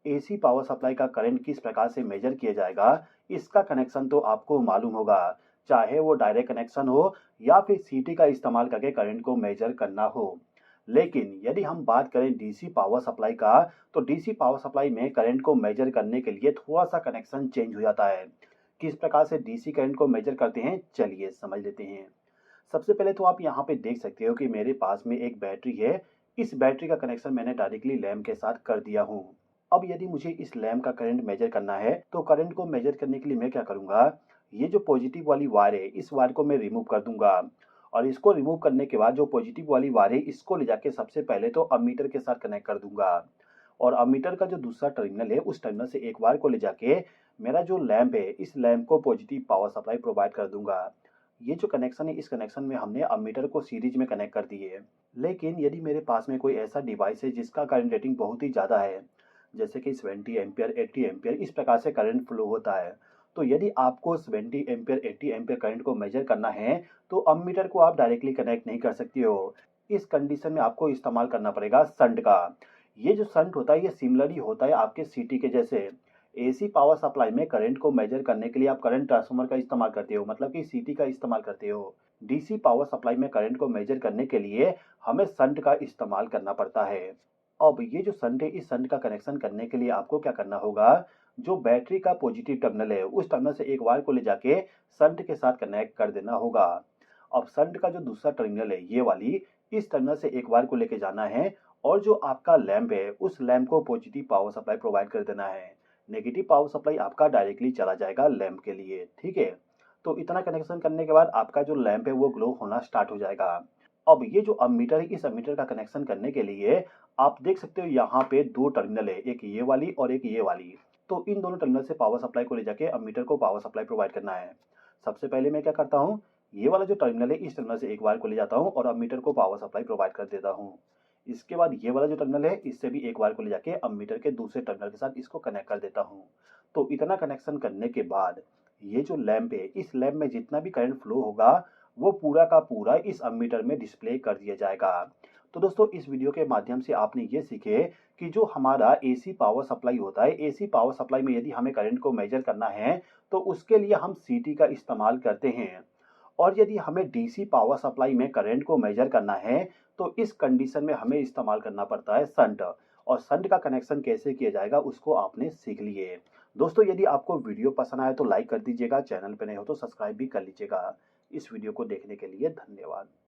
AC power supply का current किस प्रकार से मेजर किया जाएगा, इसका कनेक्शन तो आपको मालूम होगा, चाहे वो डायरेक्ट कनेक्शन हो या फिर सीटी का इस्तेमाल करके करंट को मेजर करना हो। लेकिन यदि हम बात करें डीसी पावर सप्लाई का, तो डीसी पावर सप्लाई में करंट को मेजर करने के लिए थोड़ा-सा कनेक्शन चेंज हो जाता है। किस प्रकार से डीसी करंट को मेजर करते हैं, चलिए समझ लेते हैं। सबसे पहले तो आप यहाँ पे देख सकते हो कि मेरे पास में एक बैटरी है। इस बैटरी का कनेक्शन मैंने डायरेक्टली लैंप के साथ कर दिया हूँ। अब यदि मुझे इस लैंप का करंट मेजर करना है, तो करंट को मेजर करने के लिए मैं क्या करूँगा, ये जो पॉजिटिव वाली वायर है, इस वायर को मैं रिमूव कर दूँगा और इसको रिमूव करने के बाद जो पॉजिटिव वाली वायर है, इसको ले जाके सबसे पहले तो अमीटर के साथ कनेक्ट कर दूँगा और अमीटर का जो दूसरा टर्मिनल है, उस टर्मिनल से एक वायर को ले जाके मेरा जो लैंप है, इस लैंप को पॉजिटिव पावर सप्लाई प्रोवाइड कर दूँगा। ये जो कनेक्शन है, इस कनेक्शन में हमने अमीटर को सीरीज में कनेक्ट कर दिए। लेकिन यदि मेरे पास में कोई ऐसा डिवाइस है जिसका करंट रेटिंग बहुत ही ज़्यादा है, जैसे कि 70 एम्पीयर, 80 एम्पीयर, इस प्रकार से करंट फ्लो होता है। तो यदि आपको 70 एम्पीयर, 80 एम्पीयर करंट को मेजर करना है, तो अमीटर को आप डायरेक्टली कनेक्ट नहीं कर सकते हो। इस कंडीशन में आपको इस्तेमाल करना पड़ेगा शंट का। ये जो शंट होता है, ये सिमिलर ही होता है आपके सीटी के जैसे। एसी पावर सप्लाई में करंट को मेजर करने के लिए आप करंट ट्रांसफार्मर का इस्तेमाल करते हो, मतलब कि सीटी का इस्तेमाल करते हो। डीसी पावर सप्लाई में करंट को मेजर करने के लिए हमें शंट का इस्तेमाल करना पड़ता है। अब ये जो शंट है, इस शंट का कनेक्शन करने के लिए आपको क्या करना होगा, जो बैटरी का पॉजिटिव टर्मिनल है, उस टर्मिनल से एक वायर को ले जाके शंट के साथ कनेक्ट कर देना होगा। अब शंट का जो दूसरा टर्मिनल है, ये वाली, इस टर्मिनल से एक वायर को लेके जाना है और जो आपका लैंप है, उस लैंप को पॉजिटिव पावर सप्लाई प्रोवाइड कर देना है। नेगेटिव पावर सप्लाई आपका डायरेक्टली चला जाएगा लैंप के लिए, ठीक है? तो इतना कनेक्शन करने के बाद आपका जो लैंप है वो ग्लो होना स्टार्ट हो जाएगा। अब ये जो अमीटर है, इस अमीटर का कनेक्शन करने के लिए आप देख सकते हो यहाँ पे 2 टर्मिनल है, एक ये वाली और एक ये वाली। तो इन दोनों टर्मिनल से पावर सप्लाई को ले जाके अमीटर को पावर सप्लाई प्रोवाइड करना है। सबसे पहले मैं क्या करता हूँ, ये वाला जो टर्मिनल है, इस टर्मिनल से एक वायर को ले जाता हूँ और अमीटर को पावर सप्लाई प्रोवाइड कर देता हूँ। इसके बाद ये वाला जो टर्मिनल है, इससे भी एक वायर को ले जाके अमीटर के दूसरे टर्मिनल के साथ इसको कनेक्ट कर देता हूँ। तो इतना कनेक्शन करने के बाद ये जो लैंप है, इस लैंप में जितना भी करंट फ्लो होगा, वो पूरा का पूरा इस अमीटर में डिस्प्ले कर दिया जाएगा। तो दोस्तों, इस वीडियो के माध्यम से आपने ये सीखे कि जो हमारा एसी पावर सप्लाई होता है, एसी पावर सप्लाई में यदि हमें करंट को मेजर करना है, तो उसके लिए हम सीटी का इस्तेमाल करते हैं। और यदि हमें डीसी पावर सप्लाई में करंट को मेजर करना है, तो इस कंडीशन में हमें इस्तेमाल करना पड़ता है शंट और शंट का कनेक्शन कैसे किया जाएगा उसको आपने सीख लिए। दोस्तों, यदि आपको वीडियो पसंद आए तो लाइक कर दीजिएगा, चैनल पे नए हो तो सब्सक्राइब भी कर लीजिएगा। इस वीडियो को देखने के लिए धन्यवाद।